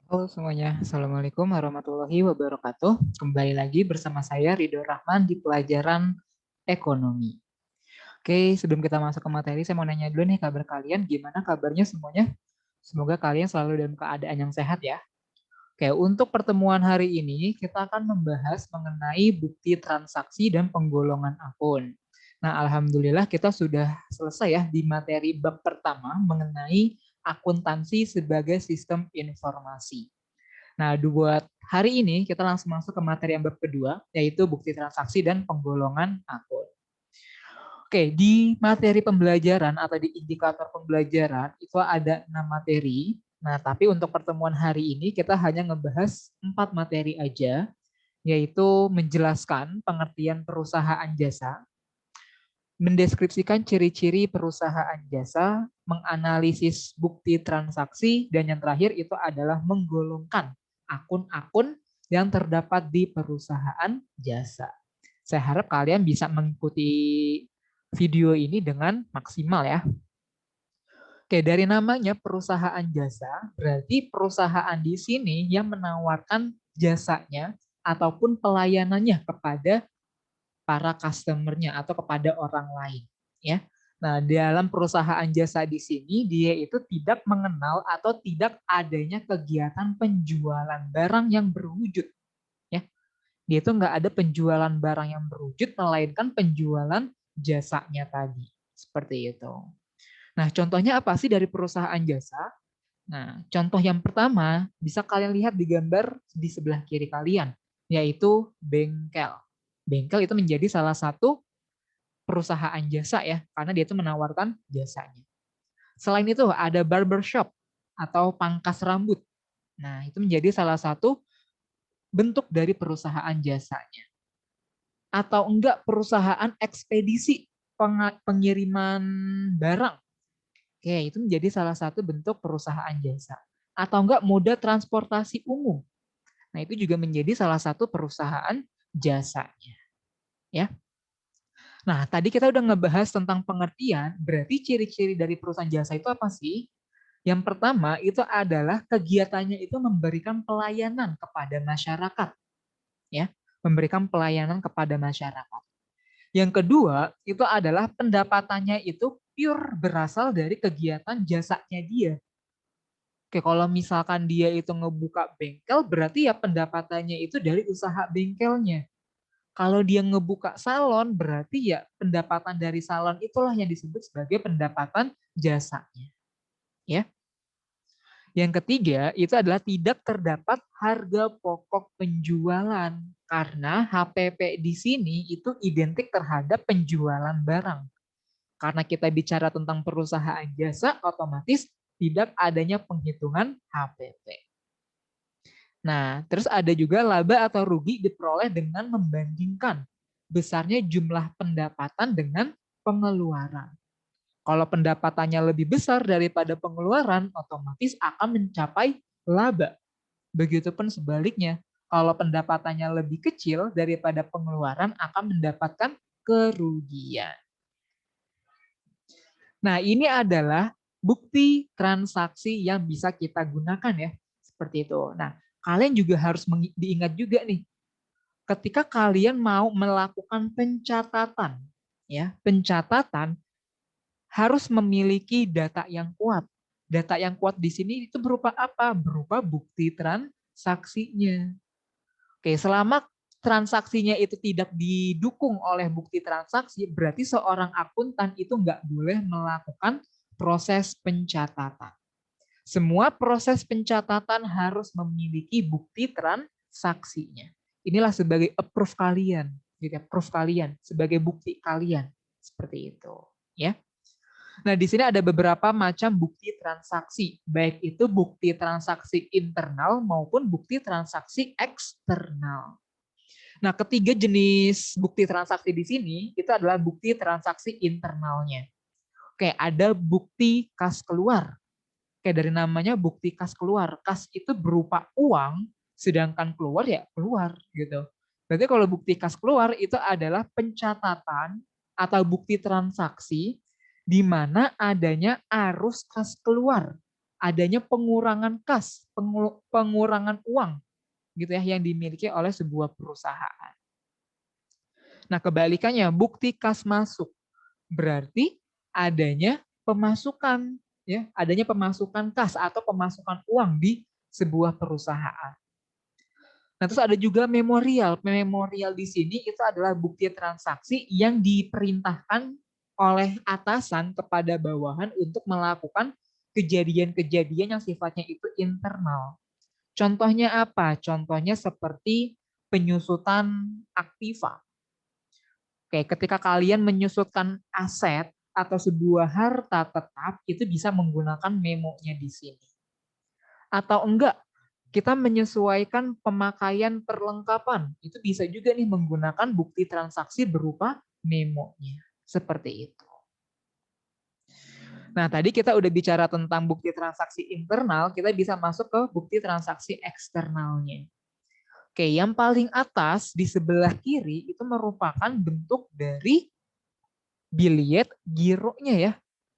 Halo semuanya, Assalamualaikum warahmatullahi wabarakatuh. Kembali lagi bersama saya Ridho Rahman di pelajaran ekonomi. Oke, sebelum kita masuk ke materi, saya mau nanya dulu nih kabar kalian, gimana kabarnya semuanya? Semoga kalian selalu dalam keadaan yang sehat ya. Oke, untuk pertemuan hari ini kita akan membahas mengenai bukti transaksi dan penggolongan akun. Nah, alhamdulillah kita sudah selesai ya di materi bab pertama mengenai akuntansi sebagai sistem informasi. Nah, buat hari ini kita langsung masuk ke materi yang bab kedua, yaitu bukti transaksi dan penggolongan akun. Oke, di materi pembelajaran atau di indikator pembelajaran itu ada 6 materi. Nah, tapi untuk pertemuan hari ini kita hanya ngebahas 4 materi aja, yaitu menjelaskan pengertian perusahaan jasa, mendeskripsikan ciri-ciri perusahaan jasa, menganalisis bukti transaksi, dan yang terakhir itu adalah menggolongkan akun-akun yang terdapat di perusahaan jasa. Saya harap kalian bisa mengikuti video ini dengan maksimal ya. Oke, dari namanya perusahaan jasa, berarti perusahaan di sini yang menawarkan jasanya ataupun pelayanannya kepada para customer-nya atau kepada orang lain, ya. Nah, dalam perusahaan jasa di sini dia itu tidak mengenal atau tidak adanya kegiatan penjualan barang yang berwujud, ya. Dia itu nggak ada penjualan barang yang berwujud, melainkan penjualan jasanya tadi. Seperti itu. Nah, contohnya apa sih dari perusahaan jasa? Nah, contoh yang pertama bisa kalian lihat di gambar di sebelah kiri kalian, yaitu bengkel. Bengkel itu menjadi salah satu perusahaan jasa ya, karena dia itu menawarkan jasanya. Selain itu ada barbershop atau pangkas rambut. Nah, itu menjadi salah satu bentuk dari perusahaan jasanya. Atau enggak perusahaan ekspedisi pengiriman barang. Oke, itu menjadi salah satu bentuk perusahaan jasa. Atau enggak moda transportasi umum. Nah, itu juga menjadi salah satu perusahaan jasanya. Ya. Nah, tadi kita udah ngebahas tentang pengertian, berarti ciri-ciri dari perusahaan jasa itu apa sih? Yang pertama itu adalah kegiatannya itu memberikan pelayanan kepada masyarakat, ya, memberikan pelayanan kepada masyarakat. Yang kedua itu adalah pendapatannya itu pure berasal dari kegiatan jasanya dia. Oke, kalau misalkan dia itu ngebuka bengkel, berarti ya pendapatannya itu dari usaha bengkelnya. Kalau dia ngebuka salon, berarti ya pendapatan dari salon itulah yang disebut sebagai pendapatan jasanya. Ya. Yang ketiga itu adalah tidak terdapat harga pokok penjualan karena HPP di sini itu identik terhadap penjualan barang. Karena kita bicara tentang perusahaan jasa, otomatis tidak adanya penghitungan HPP. Nah, terus ada juga laba atau rugi diperoleh dengan membandingkan besarnya jumlah pendapatan dengan pengeluaran. Kalau pendapatannya lebih besar daripada pengeluaran, otomatis akan mencapai laba. Begitupun sebaliknya, kalau pendapatannya lebih kecil daripada pengeluaran akan mendapatkan kerugian. Nah, ini adalah bukti transaksi yang bisa kita gunakan ya, seperti itu. Nah, kalian juga harus diingat juga nih, ketika kalian mau melakukan pencatatan, ya, pencatatan harus memiliki data yang kuat. Data yang kuat di sini itu berupa apa? Berupa bukti transaksinya. Oke, selama transaksinya itu tidak didukung oleh bukti transaksi, berarti seorang akuntan itu nggak boleh melakukan proses pencatatan. Semua proses pencatatan harus memiliki bukti transaksinya. Inilah sebagai approve kalian, gitu, proof kalian, sebagai bukti kalian, seperti itu, ya. Nah, di sini ada beberapa macam bukti transaksi, baik itu bukti transaksi internal maupun bukti transaksi eksternal. Nah, ketiga jenis bukti transaksi di sini itu adalah bukti transaksi internalnya. Oke, ada bukti kas keluar. Oke, dari namanya bukti kas keluar. Kas itu berupa uang, sedangkan keluar ya keluar gitu. Berarti kalau bukti kas keluar itu adalah pencatatan atau bukti transaksi di mana adanya arus kas keluar. adanya pengurangan kas, pengurangan uang gitu ya yang dimiliki oleh sebuah perusahaan. Nah, kebalikannya bukti kas masuk berarti adanya pemasukan ya, adanya pemasukan kas atau pemasukan uang di sebuah perusahaan. Nah, terus ada juga memorial. Memorial di sini itu adalah bukti transaksi yang diperintahkan oleh atasan kepada bawahan untuk melakukan kejadian-kejadian yang sifatnya itu internal. Contohnya apa? Contohnya seperti penyusutan aktiva. Oke, ketika kalian menyusutkan aset atau sebuah harta tetap, itu bisa menggunakan memonya di sini. Atau enggak, kita menyesuaikan pemakaian perlengkapan. Itu bisa juga nih menggunakan bukti transaksi berupa memonya. Seperti itu. Nah, tadi kita udah bicara tentang bukti transaksi internal, kita bisa masuk ke bukti transaksi eksternalnya. Oke, yang paling atas di sebelah kiri itu merupakan bentuk dari biliet gironya ya.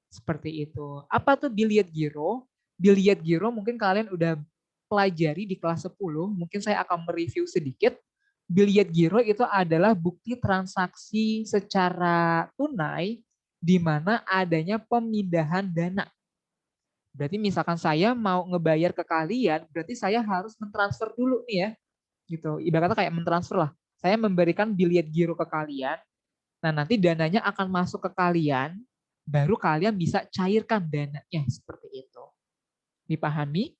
Seperti itu. Apa tuh biliet giro? Biliet giro mungkin kalian udah pelajari di kelas 10, mungkin saya akan mereview sedikit. Biliet giro itu adalah bukti transaksi secara tunai di mana adanya pemindahan dana. Berarti misalkan saya mau ngebayar ke kalian, berarti saya harus mentransfer dulu nih ya. Gitu. Ibaratnya kayak mentransfer lah. Saya memberikan biliet giro ke kalian, nah nanti dananya akan masuk ke kalian, baru kalian bisa cairkan dananya seperti itu. Dipahami?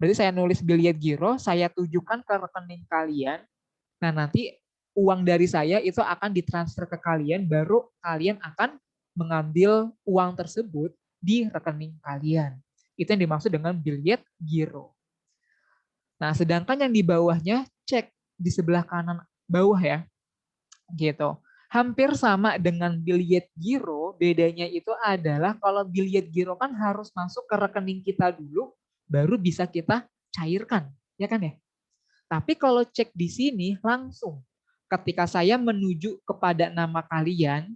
Berarti saya nulis biliet giro, saya tujukan ke rekening kalian. Nah, nanti uang dari saya itu akan ditransfer ke kalian, baru kalian akan mengambil uang tersebut di rekening kalian. Itu yang dimaksud dengan biliet giro. Nah, sedangkan yang di bawahnya cek di sebelah kanan bawah ya. Gitu. Hampir sama dengan biliet giro, bedanya itu adalah kalau biliet giro kan harus masuk ke rekening kita dulu, baru bisa kita cairkan, ya kan ya? Tapi kalau cek di sini langsung, ketika saya menuju kepada nama kalian,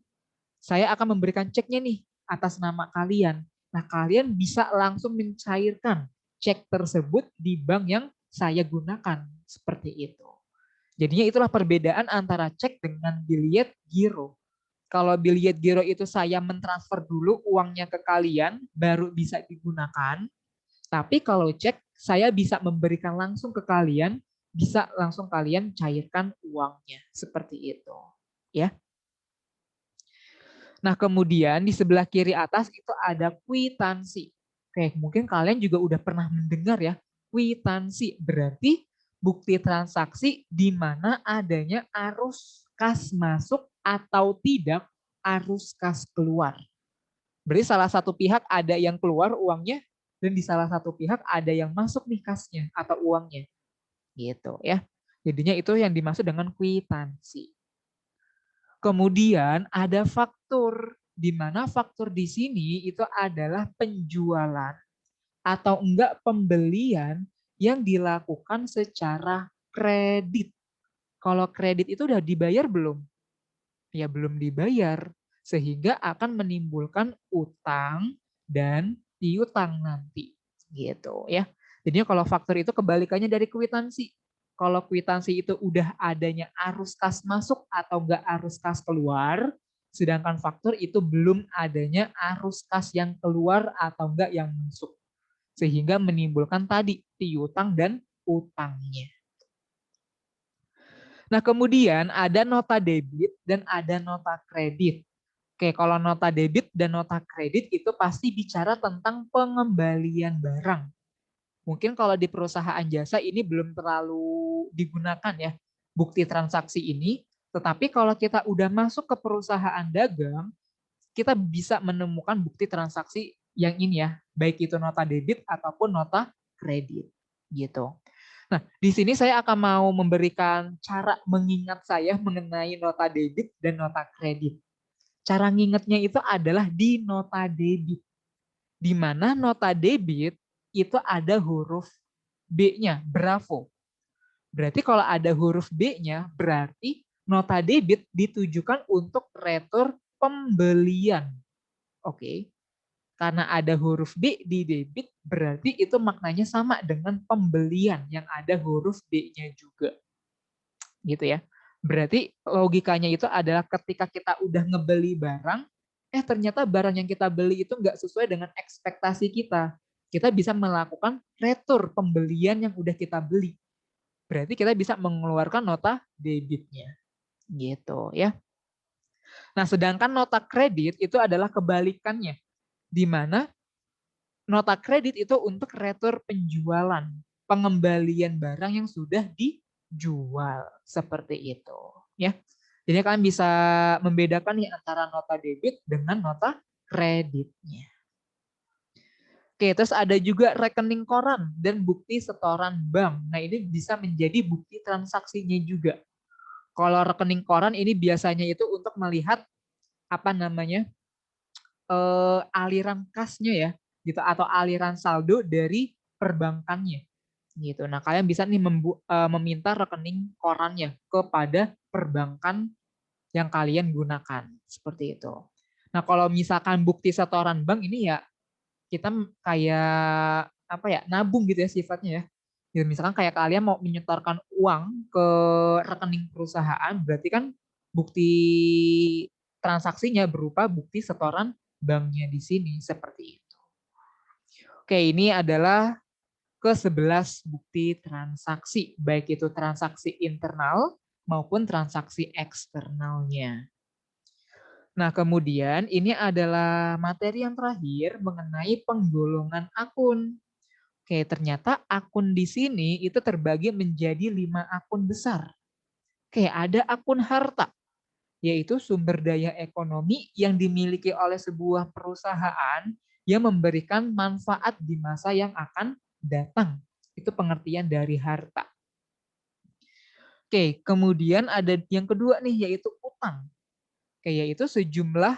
saya akan memberikan ceknya nih atas nama kalian. Nah, kalian bisa langsung mencairkan cek tersebut di bank yang saya gunakan, seperti itu. Jadinya itulah perbedaan antara cek dengan biliet giro. Kalau biliet giro itu saya mentransfer dulu uangnya ke kalian, baru bisa digunakan. Tapi kalau cek, saya bisa memberikan langsung ke kalian, bisa langsung kalian cairkan uangnya. Seperti itu. Ya. Nah, kemudian di sebelah kiri atas itu ada kwitansi. Oke, mungkin kalian juga udah pernah mendengar ya, kwitansi berarti bukti transaksi di mana adanya arus kas masuk atau tidak arus kas keluar. Berarti salah satu pihak ada yang keluar uangnya dan di salah satu pihak ada yang masuk nih kasnya atau uangnya. Gitu ya. Jadinya itu yang dimaksud dengan kwitansi. Kemudian ada faktur, di mana faktur di sini itu adalah penjualan atau enggak pembelian yang dilakukan secara kredit. Kalau kredit itu udah dibayar belum? Ya belum dibayar, sehingga akan menimbulkan utang dan piutang nanti. Gitu ya. Jadinya kalau faktur itu kebalikannya dari kwitansi. Kalau kwitansi itu udah adanya arus kas masuk atau enggak arus kas keluar, sedangkan faktur itu belum adanya arus kas yang keluar atau enggak yang masuk. Sehingga menimbulkan tadi piutang dan utangnya. Nah, kemudian ada nota debit dan ada nota kredit. Oke, kalau nota debit dan nota kredit itu pasti bicara tentang pengembalian barang. Mungkin kalau di perusahaan jasa ini belum terlalu digunakan ya bukti transaksi ini, tetapi kalau kita udah masuk ke perusahaan dagang, kita bisa menemukan bukti transaksi yang ini ya, baik itu nota debit ataupun nota kredit gitu. Nah, di sini saya akan mau memberikan cara mengingat saya mengenai nota debit dan nota kredit. Cara ngingetnya itu adalah di nota debit. Di mana nota debit itu ada huruf B-nya, bravo. Berarti kalau ada huruf B-nya, berarti nota debit ditujukan untuk retur pembelian. Oke. Karena ada huruf B di debit, berarti itu maknanya sama dengan pembelian yang ada huruf B-nya juga. Gitu ya. Berarti logikanya itu adalah ketika kita udah ngebeli barang, ternyata barang yang kita beli itu nggak sesuai dengan ekspektasi kita. Kita bisa melakukan retur pembelian yang udah kita beli. Berarti kita bisa mengeluarkan nota debitnya. Gitu ya. Nah, sedangkan nota kredit itu adalah kebalikannya, di mana nota kredit itu untuk retur penjualan, pengembalian barang yang sudah dijual, seperti itu. Ya, jadi kalian bisa membedakan nih antara nota debit dengan nota kreditnya. Oke, terus ada juga rekening koran dan bukti setoran bank. Nah, ini bisa menjadi bukti transaksinya juga. Kalau rekening koran ini biasanya itu untuk melihat apa namanya aliran kasnya ya, gitu, atau aliran saldo dari perbankannya, gitu. Nah, kalian bisa nih meminta rekening korannya kepada perbankan yang kalian gunakan, seperti itu. Nah, kalau misalkan bukti setoran bank ini ya kita kayak apa ya, nabung gitu ya sifatnya ya. Ya, misalkan kayak kalian mau menyetorkan uang ke rekening perusahaan, berarti kan bukti transaksinya berupa bukti setoran banknya di sini, seperti itu. Oke, ini adalah ke-11 bukti transaksi, baik itu transaksi internal maupun transaksi eksternalnya. Nah, kemudian ini adalah materi yang terakhir mengenai penggolongan akun. Oke, ternyata akun di sini itu terbagi menjadi 5 akun besar. Oke, ada akun harta, yaitu sumber daya ekonomi yang dimiliki oleh sebuah perusahaan yang memberikan manfaat di masa yang akan datang. Itu pengertian dari harta. Oke, kemudian ada yang kedua nih, yaitu utang. Oke, yaitu sejumlah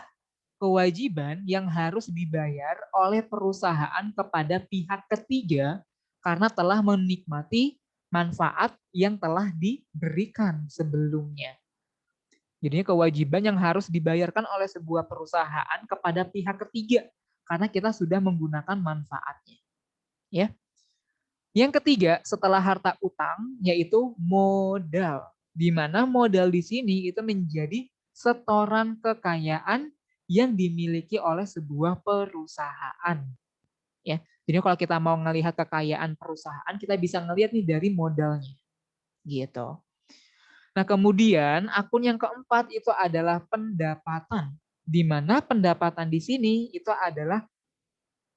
kewajiban yang harus dibayar oleh perusahaan kepada pihak ketiga karena telah menikmati manfaat yang telah diberikan sebelumnya. Jadinya kewajiban yang harus dibayarkan oleh sebuah perusahaan kepada pihak ketiga karena kita sudah menggunakan manfaatnya. Ya. Yang ketiga setelah harta utang yaitu modal. Di mana modal di sini itu menjadi setoran kekayaan yang dimiliki oleh sebuah perusahaan. Ya. Jadi kalau kita mau melihat kekayaan perusahaan, kita bisa ngelihat nih dari modalnya. Gitu. Nah, kemudian akun yang keempat itu adalah pendapatan. Di mana pendapatan di sini itu adalah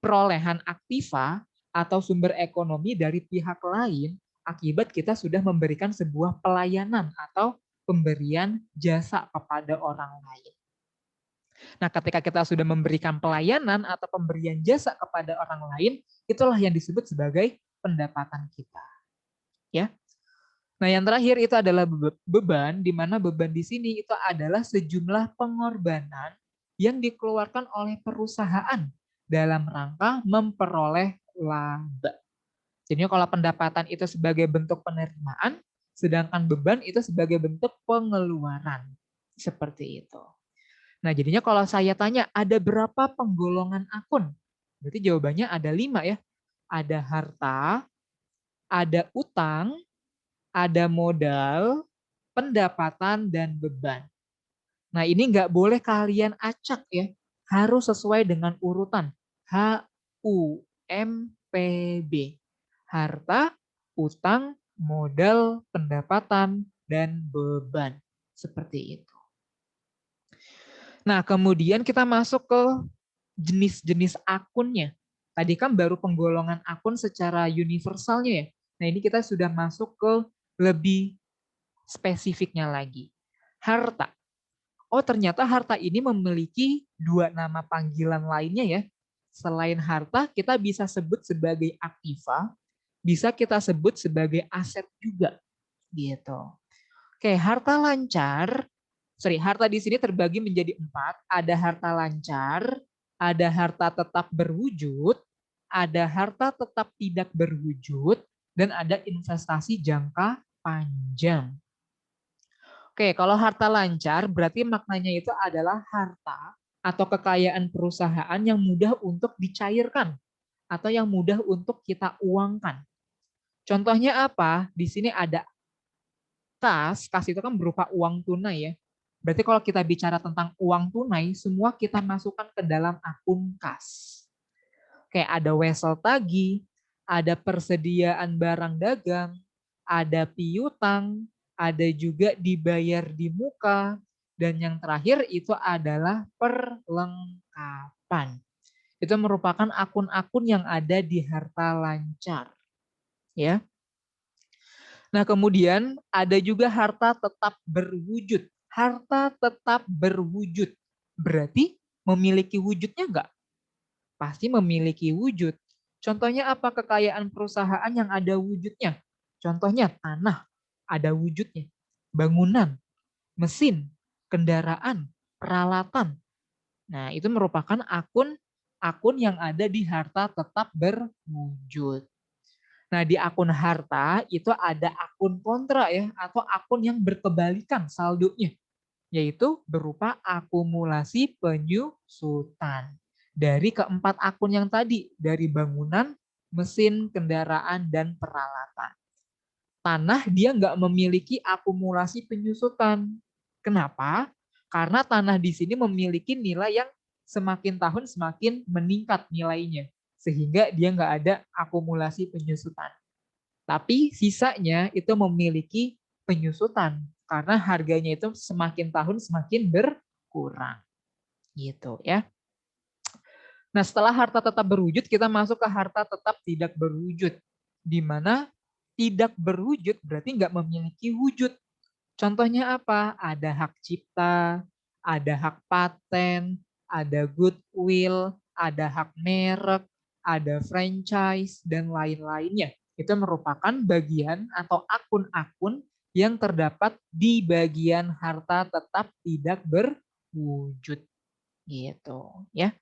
perolehan aktiva atau sumber ekonomi dari pihak lain akibat kita sudah memberikan sebuah pelayanan atau pemberian jasa kepada orang lain. Nah, ketika kita sudah memberikan pelayanan atau pemberian jasa kepada orang lain, itulah yang disebut sebagai pendapatan kita. Ya. Nah, yang terakhir itu adalah beban, di mana beban di sini itu adalah sejumlah pengorbanan yang dikeluarkan oleh perusahaan dalam rangka memperoleh laba. Jadi kalau pendapatan itu sebagai bentuk penerimaan, sedangkan beban itu sebagai bentuk pengeluaran. Seperti itu. Nah, jadinya kalau saya tanya ada berapa penggolongan akun? Berarti jawabannya ada 5 ya. Ada harta, ada utang, ada modal, pendapatan, dan beban. Nah, ini nggak boleh kalian acak ya. Harus sesuai dengan urutan. HUMPB. Harta, utang, modal, pendapatan, dan beban. Seperti itu. Nah, kemudian kita masuk ke jenis-jenis akunnya. Tadi kan baru penggolongan akun secara universalnya ya. Nah, ini kita sudah masuk ke lebih spesifiknya lagi. Harta. Oh, ternyata harta ini memiliki 2 nama panggilan lainnya ya. Selain harta, kita bisa sebut sebagai aktiva, bisa kita sebut sebagai aset juga. Gitu. Oke, harta lancar. Harta di sini terbagi menjadi 4. Ada harta lancar, ada harta tetap berwujud, ada harta tetap tidak berwujud, dan ada investasi jangka panjang. Oke, kalau harta lancar berarti maknanya itu adalah harta atau kekayaan perusahaan yang mudah untuk dicairkan atau yang mudah untuk kita uangkan. Contohnya apa? Di sini ada kas itu kan berupa uang tunai ya. Berarti kalau kita bicara tentang uang tunai, semua kita masukkan ke dalam akun kas. Kayak ada wesel tagih, ada persediaan barang dagang, ada piutang, ada juga dibayar di muka, dan yang terakhir itu adalah perlengkapan. Itu merupakan akun-akun yang ada di harta lancar. Ya. Nah, kemudian ada juga harta tetap berwujud. Harta tetap berwujud. Berarti memiliki wujudnya enggak? Pasti memiliki wujud. Contohnya apa kekayaan perusahaan yang ada wujudnya? Contohnya tanah, ada wujudnya. Bangunan, mesin, kendaraan, peralatan. Nah, itu merupakan akun yang ada di harta tetap berwujud. Nah, di akun harta itu ada akun kontra ya, atau akun yang berkebalikan saldonya, yaitu berupa akumulasi penyusutan. Dari keempat akun yang tadi, dari bangunan, mesin, kendaraan, dan peralatan. Tanah dia nggak memiliki akumulasi penyusutan. Kenapa? Karena tanah di sini memiliki nilai yang semakin tahun semakin meningkat nilainya. Sehingga dia nggak ada akumulasi penyusutan. Tapi sisanya itu memiliki penyusutan. Karena harganya itu semakin tahun semakin berkurang. Gitu ya. Nah, setelah harta tetap berwujud, kita masuk ke harta tetap tidak berwujud. Di mana tidak berwujud berarti nggak memiliki wujud. Contohnya apa? Ada hak cipta, ada hak paten, ada goodwill, ada hak merek, ada franchise, dan lain-lainnya. Itu merupakan bagian atau akun-akun yang terdapat di bagian harta tetap tidak berwujud. Gitu ya.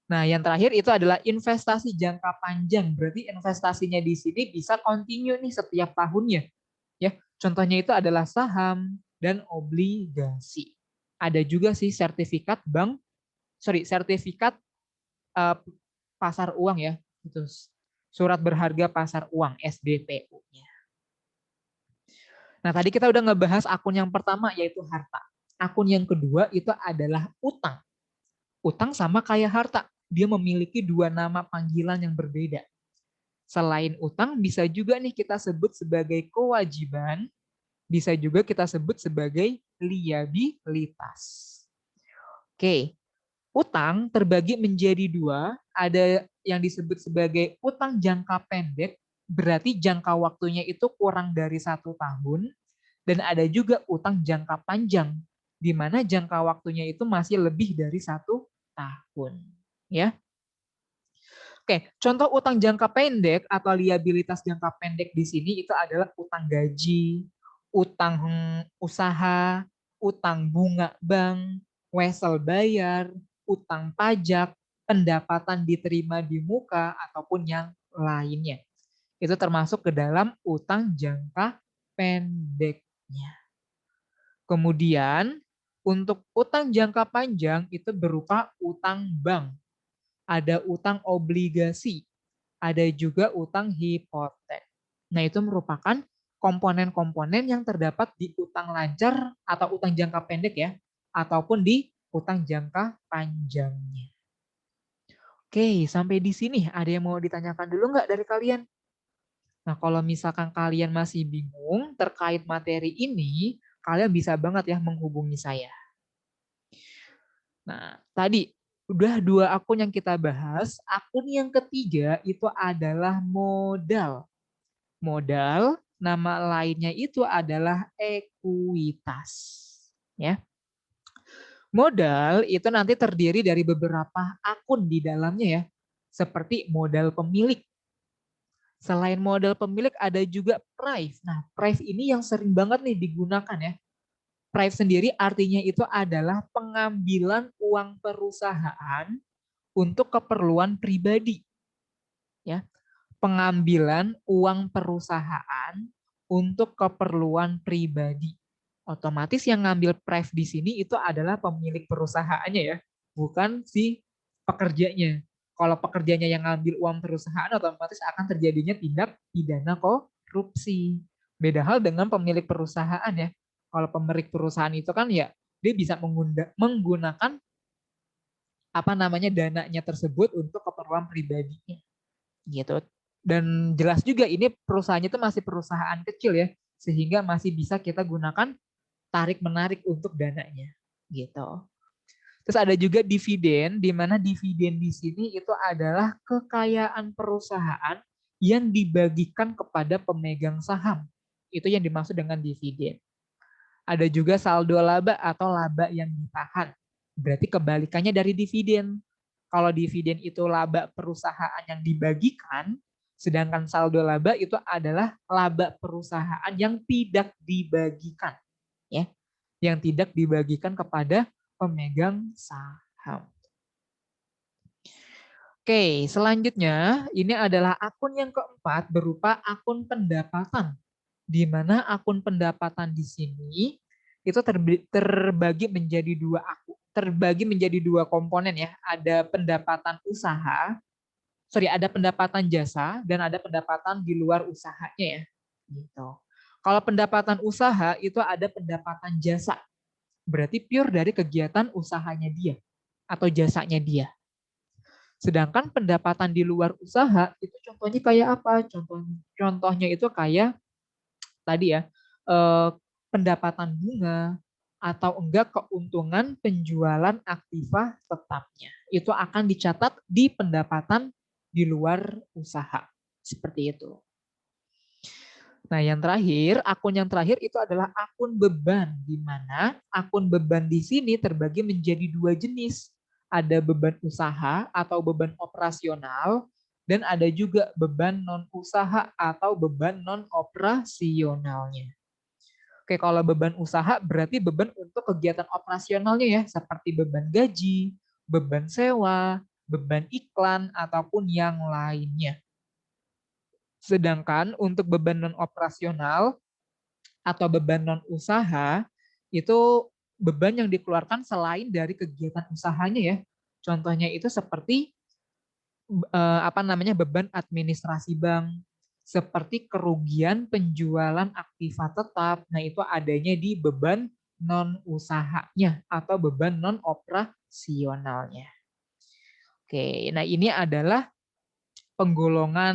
Nah, yang terakhir itu adalah investasi jangka panjang. Berarti investasinya di sini bisa continue nih setiap tahunnya. Ya, contohnya itu adalah saham dan obligasi. Ada juga sih sertifikat sertifikat uh, pasar uang ya. Itu surat berharga pasar uang SBPU-nya. Nah, tadi kita udah ngebahas akun yang pertama yaitu harta. Akun yang kedua itu adalah utang. Utang sama kayak harta, dia memiliki dua nama panggilan yang berbeda. Selain utang, bisa juga nih kita sebut sebagai kewajiban, bisa juga kita sebut sebagai liabilitas. Oke, utang terbagi menjadi dua, ada yang disebut sebagai utang jangka pendek, berarti jangka waktunya itu kurang dari 1 tahun, dan ada juga utang jangka panjang, di mana jangka waktunya itu masih lebih dari 1 tahun. Ya. Oke, contoh utang jangka pendek atau liabilitas jangka pendek di sini itu adalah utang gaji, utang usaha, utang bunga bank, wesel bayar, utang pajak, pendapatan diterima di muka, ataupun yang lainnya. Itu termasuk ke dalam utang jangka pendeknya. Kemudian, untuk utang jangka panjang itu berupa utang bank. Ada utang obligasi, ada juga utang hipotek. Nah, itu merupakan komponen-komponen yang terdapat di utang lancar atau utang jangka pendek ya, ataupun di utang jangka panjangnya. Oke, sampai di sini ada yang mau ditanyakan dulu nggak dari kalian? Nah, kalau misalkan kalian masih bingung terkait materi ini, kalian bisa banget ya menghubungi saya. Nah, tadi udah 2 akun yang kita bahas. Akun yang ketiga itu adalah modal. Modal, nama lainnya itu adalah ekuitas. Ya. Modal itu nanti terdiri dari beberapa akun di dalamnya ya. Seperti modal pemilik. Selain modal pemilik ada juga prive. Nah, prive ini yang sering banget nih digunakan ya. Prive sendiri artinya itu adalah pengambilan uang perusahaan untuk keperluan pribadi. Ya. Pengambilan uang perusahaan untuk keperluan pribadi. Otomatis yang ngambil prive di sini itu adalah pemilik perusahaannya ya. bukan si pekerjanya. Kalau pekerjanya yang ngambil uang perusahaan, otomatis akan terjadinya tindak pidana korupsi. Beda hal dengan pemilik perusahaan ya. Kalau pemilik perusahaan itu kan ya dia bisa menggunakan apa namanya dananya tersebut untuk keperluan pribadinya gitu. Dan jelas juga ini perusahaannya itu masih perusahaan kecil ya, sehingga masih bisa kita gunakan tarik menarik untuk dananya gitu. Terus ada juga dividen, di mana dividen di sini itu adalah kekayaan perusahaan yang dibagikan kepada pemegang saham. Itu yang dimaksud dengan dividen. Ada juga saldo laba atau laba yang ditahan. Berarti kebalikannya dari dividen. Kalau dividen itu laba perusahaan yang dibagikan, sedangkan saldo laba itu adalah laba perusahaan yang tidak dibagikan. Ya, yang tidak dibagikan kepada pemegang saham. Oke, selanjutnya ini adalah akun yang keempat berupa akun pendapatan. Di mana akun pendapatan di sini itu terbagi menjadi dua komponen ya. Ada pendapatan usaha, ada pendapatan jasa dan ada pendapatan di luar usahanya ya. Gitu. Kalau pendapatan usaha itu ada pendapatan jasa. Berarti pure dari kegiatan usahanya dia atau jasanya dia. Sedangkan pendapatan di luar usaha itu contohnya kayak apa? Contohnya itu kayak tadi ya, pendapatan bunga atau enggak keuntungan penjualan aktiva tetapnya. Itu akan dicatat di pendapatan di luar usaha. Seperti itu. Nah, akun yang terakhir itu adalah akun beban, di mana akun beban di sini terbagi menjadi dua jenis. Ada beban usaha atau beban operasional, dan ada juga beban non-usaha atau beban non-operasionalnya. Oke, kalau beban usaha berarti beban untuk kegiatan operasionalnya ya, seperti beban gaji, beban sewa, beban iklan, ataupun yang lainnya. Sedangkan untuk beban non-operasional atau beban non-usaha itu beban yang dikeluarkan selain dari kegiatan usahanya ya. Contohnya itu seperti beban administrasi bank, seperti kerugian penjualan aktiva tetap. Nah, itu adanya di beban non-usahanya atau beban non-operasionalnya. Oke, nah ini adalah penggolongan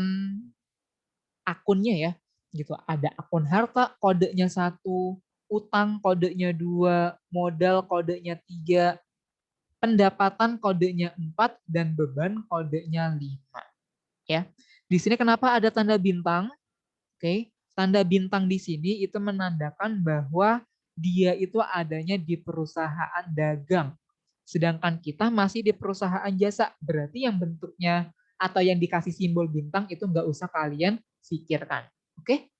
akunnya ya, gitu. Ada akun harta kodenya 1, utang kodenya 2, modal kodenya 3, pendapatan kodenya 4, dan beban kodenya 5. Ya. Di sini kenapa ada tanda bintang? Oke, tanda bintang di sini itu menandakan bahwa dia itu adanya di perusahaan dagang. Sedangkan kita masih di perusahaan jasa. Berarti yang bentuknya atau yang dikasih simbol bintang itu nggak usah kalian pikirkan. Oke?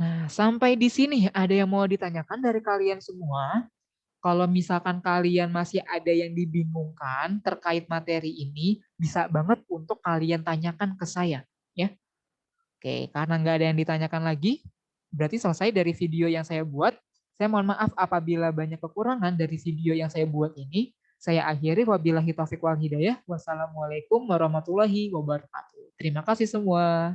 Nah, sampai di sini ada yang mau ditanyakan dari kalian semua? Kalau misalkan kalian masih ada yang dibingungkan terkait materi ini, bisa banget untuk kalian tanyakan ke saya. Ya. Oke, karena nggak ada yang ditanyakan lagi, berarti selesai dari video yang saya buat. Saya mohon maaf apabila banyak kekurangan dari video yang saya buat ini. Saya akhiri, wabillahi taufiq wal hidayah. Wassalamualaikum warahmatullahi wabarakatuh. Terima kasih semua.